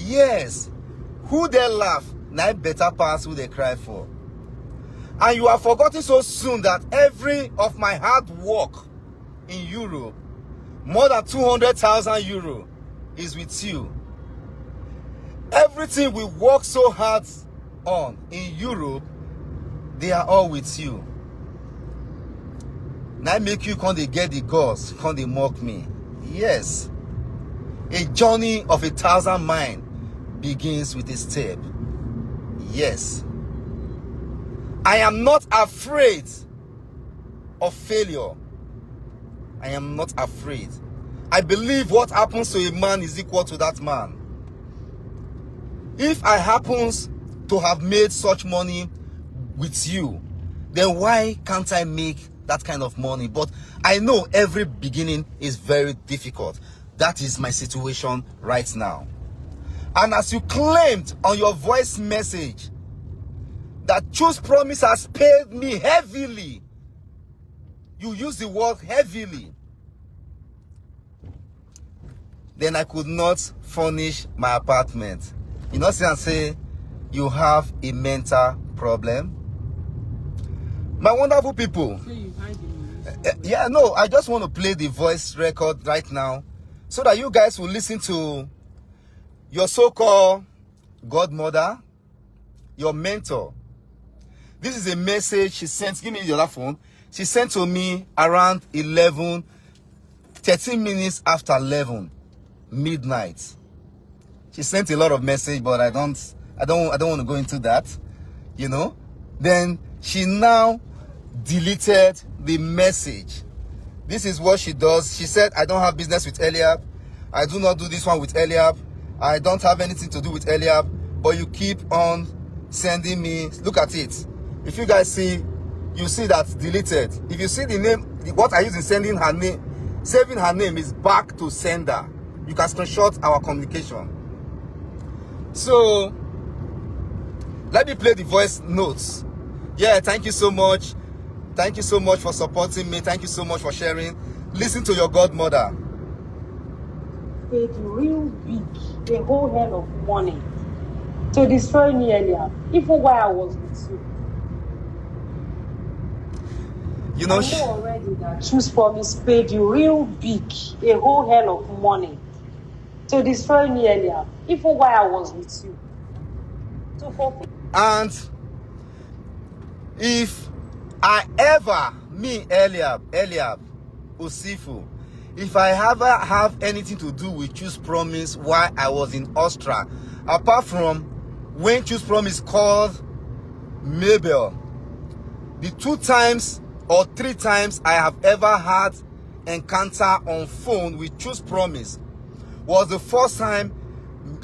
Yes. Who they laugh, now better pass who they cry for. And you have forgotten so soon that every of my hard work in Europe, more than 200,000 euro, is with you. Everything we work so hard on in Europe, they are all with you. Now make you come they get the gods, come they mock me. Yes. A journey of 1,000 miles begins with a step. Yes. I am not afraid of failure. I am not afraid. I believe what happens to a man is equal to that man. If I happens to have made such money with you, then why can't I make that kind of money? But I know every beginning is very difficult. That is my situation right now. And as you claimed on your voice message that Choose Promise has paid me heavily, you use the word heavily, then I could not furnish my apartment. You know, say you have a mental problem. My wonderful people. So you hide Yeah, no, I just want to play the voice record right now so that you guys will listen to your so-called godmother, your mentor. This is a message she sent. Give me the other phone. She sent to me around 13 minutes after 11 midnight. She sent a lot of message, but I don't want to go into that, you know. Then she now deleted the message. This is what she does. She said, I don't have business with Eliab. I do not do this one with Eliab. I don't have anything to do with Eliab. But you keep on sending me. Look at it. If you guys see, you see that deleted. If you see the name, what I use in sending her name, saving her name is back to sender. You can screenshot our communication. So let me play the voice notes. Yeah, thank you so much. Thank you so much for supporting me. Thank you so much for sharing. Listen to your godmother. paid real big, a whole hell of money to destroy me earlier, even while I was with you. You know, I know already that Choose Promise paid you real big, a whole hell of money to destroy me earlier, even while I was with you. To fulfill. And if I ever, me, Eliab, Osifo, if I ever have anything to do with Choose Promise while I was in Austria, apart from when Choose Promise called Mabel, the 2 times or 3 times I have ever had encounter on phone with Choose Promise was the first time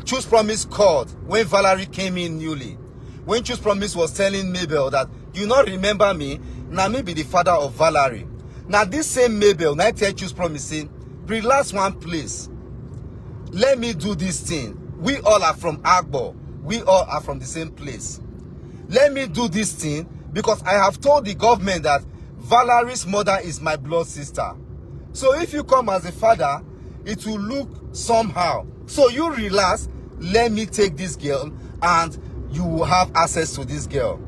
Choose Promise called when Valerie came in newly. When Choose Promise was telling Mabel that, you not remember me, now me be the father of Valerie. Now this same Mabel, now tell Choose Promise, say, relax one place. Let me do this thing. We all are from Agbo. We all are from the same place. Let me do this thing because I have told the government that Valerie's mother is my blood sister. So if you come as a father, it will look somehow. So you relax, let me take this girl and you will have access to this girl.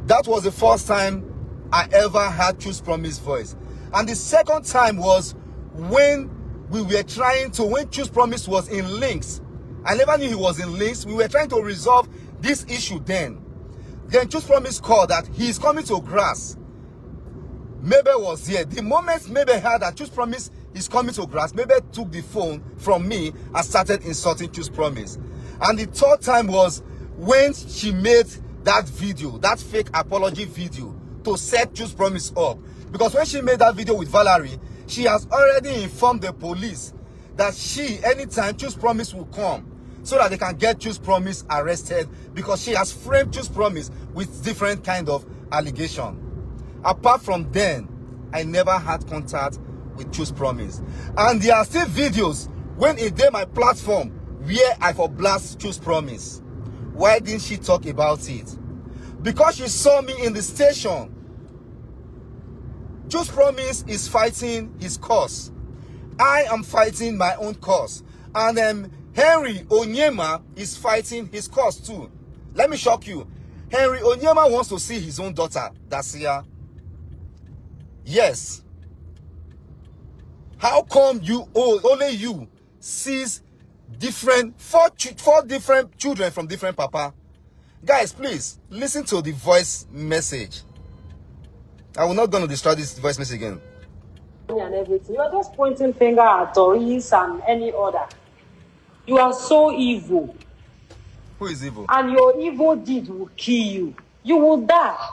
That was the first time I ever had Choose Promise voice. And the second time was when we were trying to, when Choose Promise was in links. I never knew he was in links. We were trying to resolve this issue then. Then Choose Promise called that he is coming to grass. Mabel was here. The moment Mabel heard that Choose Promise is coming to grass, Mabel took the phone from me and started insulting Choose Promise. And the third time was when she made that video, that fake apology video, to set Choose Promise up. Because when she made that video with Valerie, she has already informed the police that anytime Choose Promise will come, so that they can get Choose Promise arrested, because she has framed Choose Promise with different kind of allegation. Apart from then, I never had contact with Choose Promise. And there are still videos when it did my platform where I for blast Choose Promise. Why didn't she talk about it? Because she saw me in the station. Choose Promise is fighting his cause. I am fighting my own cause. And Henry Onyema is fighting his cause too. Let me shock you. Henry Onyema wants to see his own daughter, Dacia. Yes. How come only you sees four different children from different papa? Guys, please listen to the voice message. I will not going to destroy this voice message again. And everything. You're just pointing finger at Tori and any other. You are so evil. Who is evil? And your evil deed will kill you. You will die.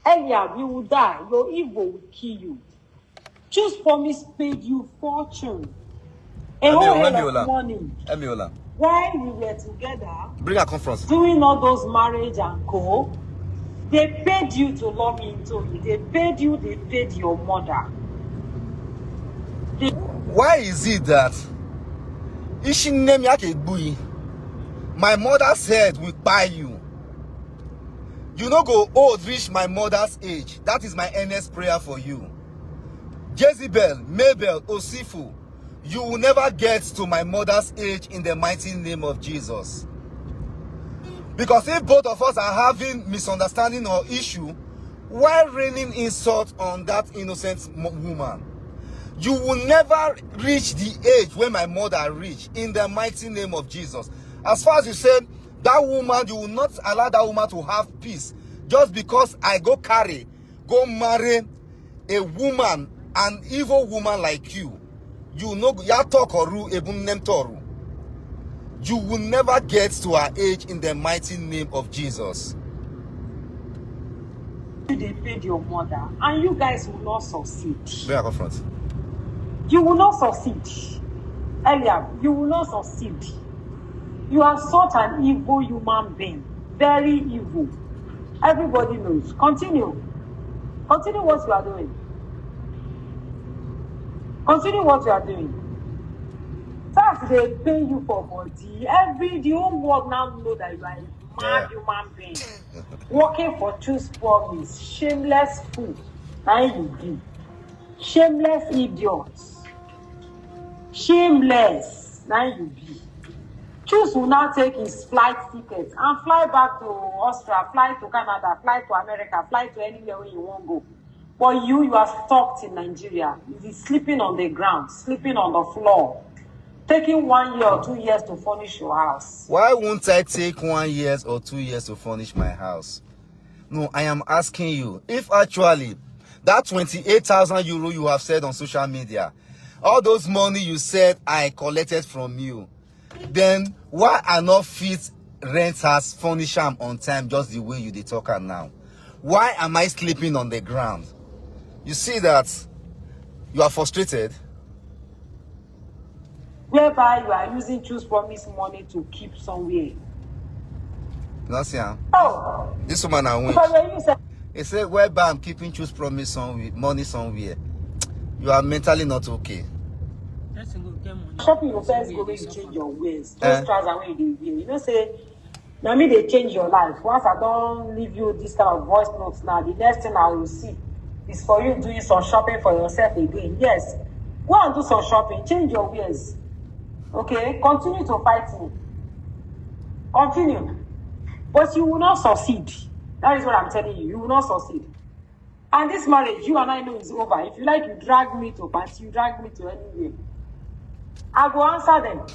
Eliab, you will die. Your evil will kill you. E+Pos paid you fortune. A whole hell of money. Emiola. While we were together, bring her conference. Doing all those marriage and co, they paid you to love me into you. They paid you, they paid your mother. Why is it that my mother said we buy you? You no go old reach my mother's age. That is my earnest prayer for you. Jezebel, Mabel, Osifo, you will never get to my mother's age in the mighty name of Jesus. Because if both of us are having misunderstanding or issue, while raining insult on that innocent woman, you will never reach the age where my mother reached in the mighty name of Jesus. As far as you said, that woman, you will not allow that woman to have peace just because I go marry a woman, an evil woman like you. You know, you will never get to her age in the mighty name of Jesus. They paid your mother, and you guys will not succeed. Bring her front. You will not succeed. Eliab, you will not succeed. You are such an evil human being. Very evil. Everybody knows. Continue. Continue what you are doing. Continue what you are doing. That's they pay you for body. The whole world now know that you are a mad human being. Working for E+Pos, shameless fool. Now you be. Shameless idiots. Shameless. Now you be. E+Pos will now take his flight ticket and fly back to Austria, fly to Canada, fly to America, fly to anywhere where you want to go. But you are stuck in Nigeria. You are sleeping on the ground, sleeping on the floor, taking 1 year or 2 years to furnish your house. Why won't I take 1 year or 2 years to furnish my house? No, I am asking you, if actually that 28,000 euro you have said on social media, all those money you said I collected from you, then why are not fit renters furnish them on time just the way you dey talk now? Why am I sleeping on the ground? You see that you are frustrated. Whereby you are using E+Pos money to keep somewhere. Nothing. Oh, This woman I went. He said, whereby I'm keeping E+Pos money somewhere. You are mentally not okay. Shopping your first go when you change your ways. Those trousers when you do, you know, say, now me they change your life. Once I don't leave you this kind of voice notes now, the next thing I will see is for you doing some shopping for yourself again. Yes, go and do some shopping. Change your ways. Okay, continue to fight me. Continue, but you will not succeed. That is what I'm telling you. You will not succeed. And this marriage, you and I know is over. If you like, you drag me to party, you drag me to anywhere. I will answer them.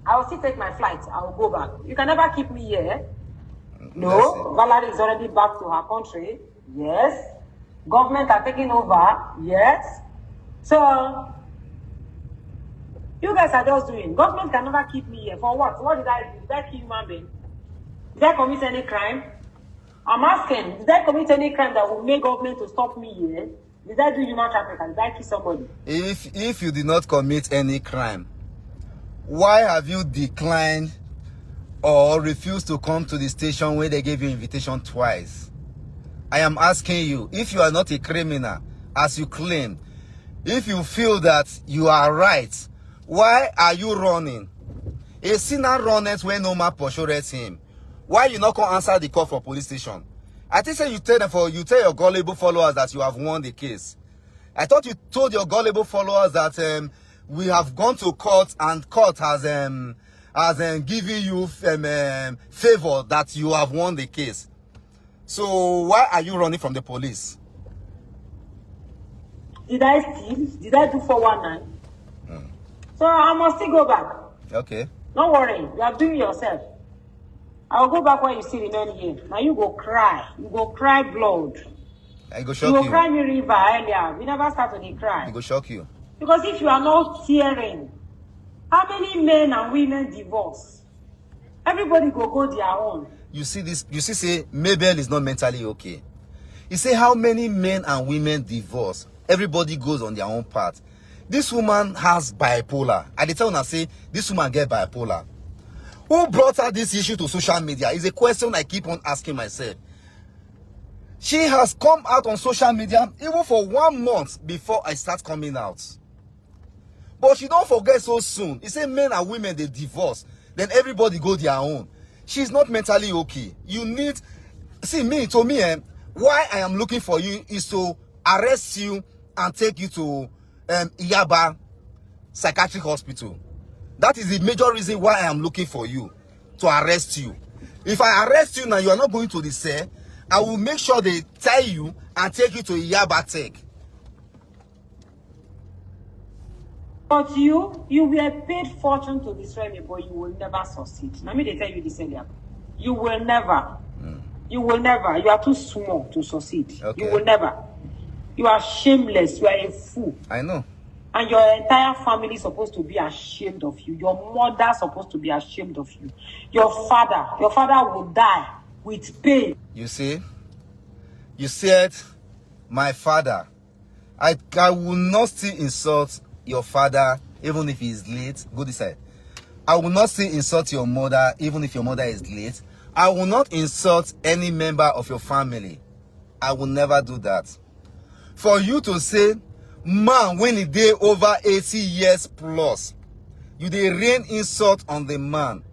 I will still take my flight. I will go back. You can never keep me here. No, Valerie is already back to her country. Yes. Government are taking over. Yes. So, you guys are just doing. Government can never keep me here. For what? What did I do? Did I kill human being? Did I commit any crime? I'm asking, did I commit any crime that will make government to stop me here? Did I do human trafficking? Did I kill somebody? If you did not commit any crime, why have you declined or refused to come to the station where they gave you invitation twice? I am asking you, if you are not a criminal, as you claim, if you feel that you are right, why are you running? A sinner runneth when no man pursueth him. Why you not gonna answer the call for police station? I think say you tell your gullible followers that you have won the case. I thought you told your gullible followers that we have gone to court and court has as giving you favor that you have won the case. So why are you running from the police? Did I steal? Did I do 419? So I must still go back. Okay. Don't worry, you are doing yourself. I will go back when you still remain here. Now you go cry. You go cry blood. I go shock You you. go cry me river earlier. We never start to cry. I go shock you. Because if you are not tearing, how many men and women divorce? Everybody go their own. You see this, you see say Mabel is not mentally okay. You say how many men and women divorce? Everybody goes on their own path. This woman has bipolar. I dey tell una say this woman get bipolar. Who brought her this issue to social media is a question I keep on asking myself. She has come out on social media even for 1 month before I start coming out. But she don't forget so soon. You say men and women, they divorce. Then everybody go their own. She's not mentally okay. You need... See, to me, why I am looking for you is to arrest you and take you to Iyaba Psychiatric Hospital. That is the major reason why I am looking for you, to arrest you. If I arrest you now, you are not going to the cell, I will make sure they tie you and take you to Iyaba Tech. But you were paid fortune to destroy me, but you will never succeed. Let me tell you this earlier. You will never. You will never. You are too small to succeed. Okay. You will never. You are shameless. You are a fool. I know. And your entire family is supposed to be ashamed of you. Your mother is supposed to be ashamed of you. Your father will die with pain. You see, you said, my father. I will not still insult your father, even if he is late. Go this side. I will not still insult your mother, even if your mother is late. I will not insult any member of your family. I will never do that. For you to say, man, when he dey over 80 years plus, you dey rain insult on the man.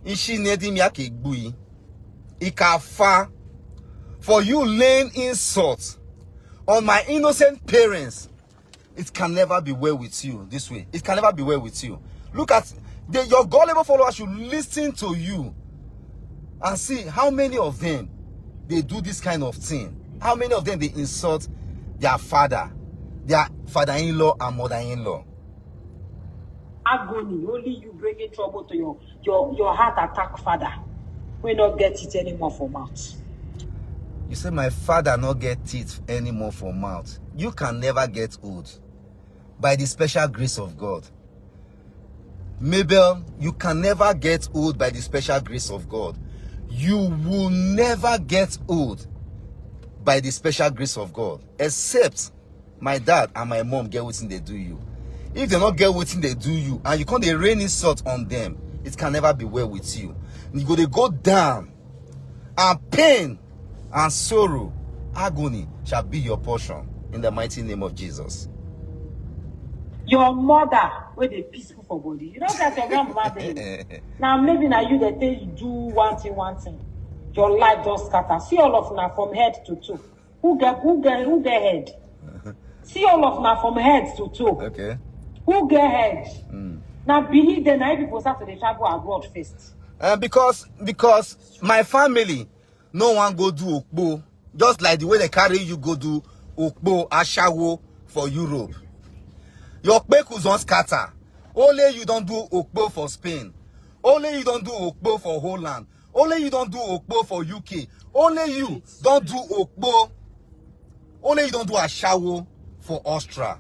Ishi nedi miyake gbui. Ikafa. For you laying insult on my innocent parents, it can never be well with you this way. It can never be well with you. Look at your gullible followers should listen to you and see how many of them they do this kind of thing. How many of them they insult their father, their father-in-law and mother-in-law. Agony, only you bringing trouble to your heart attack father. We not get it anymore for mouth. You say my father not get teeth anymore for mouth. You can never get old by the special grace of God. Mabel, you can never get old by the special grace of God. You will never get old by the special grace of God, except my dad and my mom get what they do you. If they not get what they do you, and you can't rain insult on them, it can never be well with you. You go down, and pain and sorrow, agony shall be your portion in the mighty name of Jesus. Your mother, where they peaceful for body. You don't get your grandmother. Now maybe now you they tell you do one thing. Your life just scatter. See all of now from head to toe. Who get head? See all of now from head to toe. Okay. Who get head? Now believe the night people start to travel abroad first. Because my family, no one go do okpo, just like the way they carry you go do okpo ashawo for Europe. Your pekus don't scatter. Only you don't do okpo for Spain. Only you don't do okpo for Holland. Only you don't do okpo for UK. Only you don't do okpo. Only you don't do ashawo for Austria.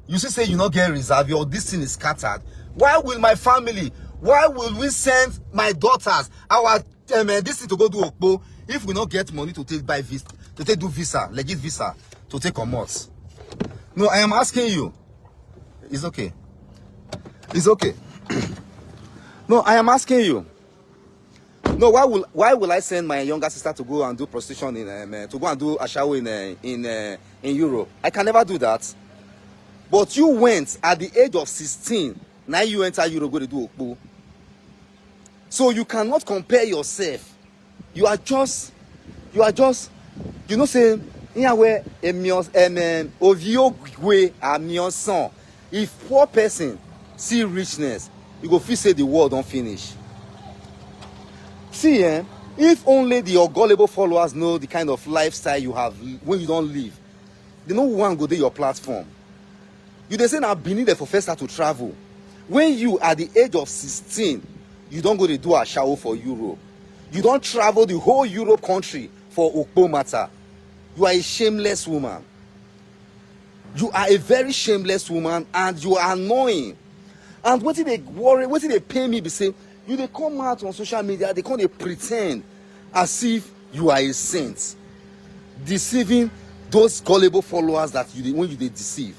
You say you not get reserve, your this thing is scattered. Why will my family, why will we send my daughters our this thing to go do okpo if we not get money to take buy visa, to take do visa, legit visa, to take commerce? No, I am asking you. It's okay. It's okay. No, I am asking you. No, why will I send my younger sister to go and do prostitution to go and do ashawo in Europe? I can never do that. But you went at the age of 16. Now you enter Europe go to do okpo. So you cannot compare yourself. You are just, you know, say, if poor person see richness, you go feel say the world don't finish. See, if only your gullible followers know the kind of lifestyle you have when you don't live, they know one go to your platform. You they say now Benin the professor to travel. When you at the age of 16, you don't go to do a shower for Europe. You don't travel the whole Europe country for Okpo matter. You are a shameless woman. You are a very shameless woman, and you are annoying. And what did they worry? What did they pay me? Be say you they come out on social media, they can't pretend as if you are a saint, deceiving those gullible followers that when you they deceive.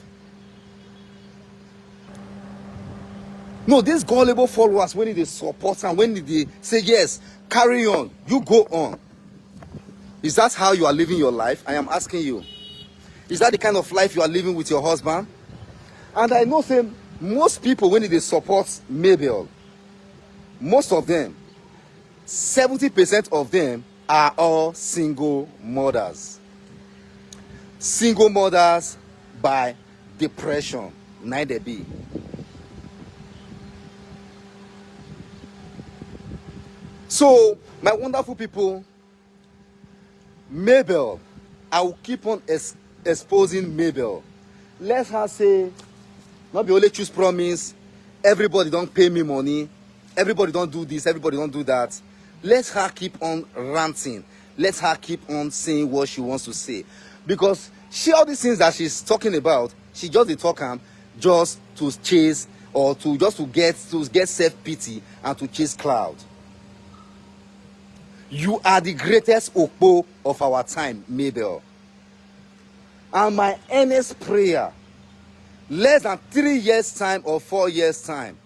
No, these gullible followers, when they support and when they say yes, carry on, you go on. Is that how you are living your life? I am asking you. Is that the kind of life you are living with your husband? And I know say most people, when they support Mabel, most of them, 70% of them are all single mothers. Single mothers by depression. Neither be. So, my wonderful people, Mabel, I will keep on exposing Mabel. Let her say, not be only choose promise, everybody don't pay me money, everybody don't do this, everybody don't do that. Let her keep on ranting. Let her keep on saying what she wants to say. Because all these things that she's talking about, she just the talk just to chase or to get self-pity and to chase cloud. You are the greatest Okpo of our time, Mabel. And my earnest prayer, less than 3 years' time or 4 years' time,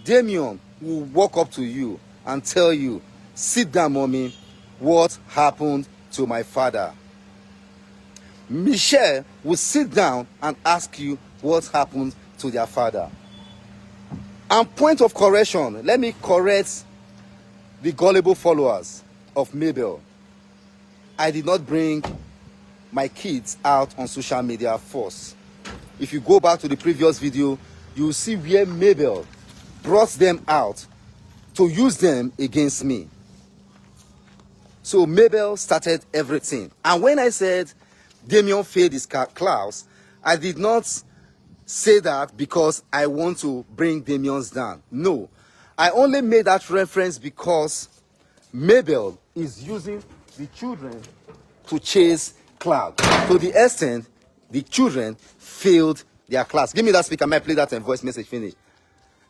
Damien will walk up to you and tell you, sit down, mommy, what happened to my father? Michelle will sit down and ask you what happened to their father. And point of correction, let me correct the gullible followers of Mabel. I did not bring my kids out on social media first. If you go back to the previous video, you will see where Mabel brought them out to use them against me. So Mabel started everything. And when I said Damien failed his class, I did not say that because I want to bring Damien's down. No, I only made that reference because Mabel is using the children to chase cloud. To the extent, the children failed their class. Give me that speaker, I might play that and voice message finish.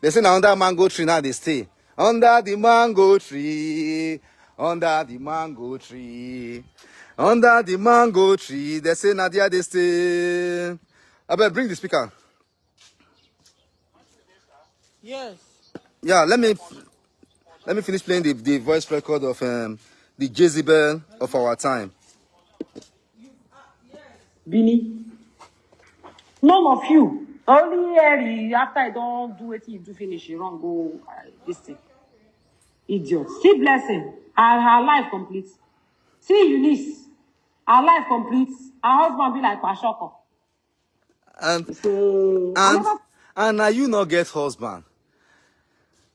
They say now under mango tree, now they stay. Under the mango tree, under the mango tree, under the mango tree. They say now there they stay. I better bring the speaker. Yes. Yeah, let me finish playing the voice record of the Jezebel of our time. Bini. None of you. Only Harry, after I don't do it, you do finish, you don't go this thing. Idiot. See Blessing. Her life complete. See Eunice. Her life complete. Her husband be like Pashoko. And now you not get husband.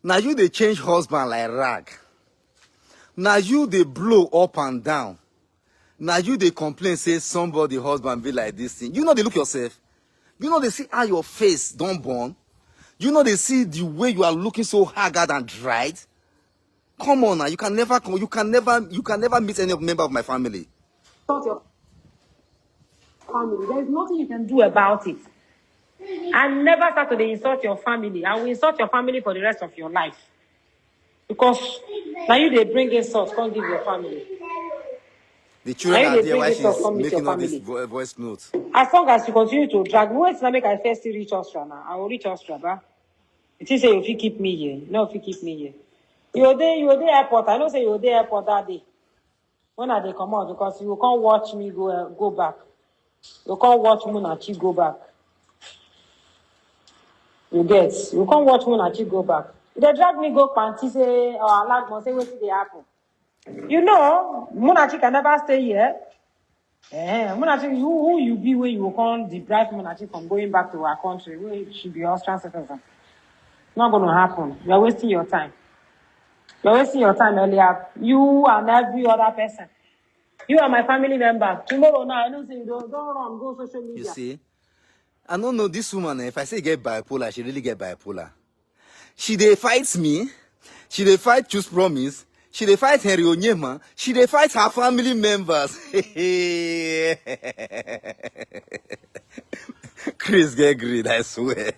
Now you they change husband like rag. Now you they blow up and down. Now you they complain, say somebody husband be like this thing. You know they look yourself. You know they see how your face don't burn. You know they see the way you are looking so haggard and dried. Come on now, you can never meet any member of my family. Not your family. There is nothing you can do about it. And never start to insult your family. I will insult your family for the rest of your life. Because now you they bring insult, can't give your family. The children are there while she's making all this voice notes. As long as you continue to drag, wait till I make I first reach Austria now. I will reach Austria, but it is say if you keep me here. No, if you keep me here. You were there airport. I know say you were there airport that day. When are they come out? Because you can't watch me go back. You can't watch Munachi go back. You can't watch Munachi go back. They drag me go panty say or Alagmo say what did they happen? You know, Munachi can never stay here. Munachi, who you be when you can't deprive Munachi from going back to our country? We should be Austrian citizen. not going to happen. You're wasting your time. You're wasting your time, Eliab. You and every other person. You are my family member. Tomorrow now, I don't say you don't run, go social media. You see? I don't know this woman, if I say get bipolar, she really get bipolar. She dey fight me. She dey fight Choose Promise. She dey fight Henry Onyema. She dey fight her family members. Chris get greed, I swear.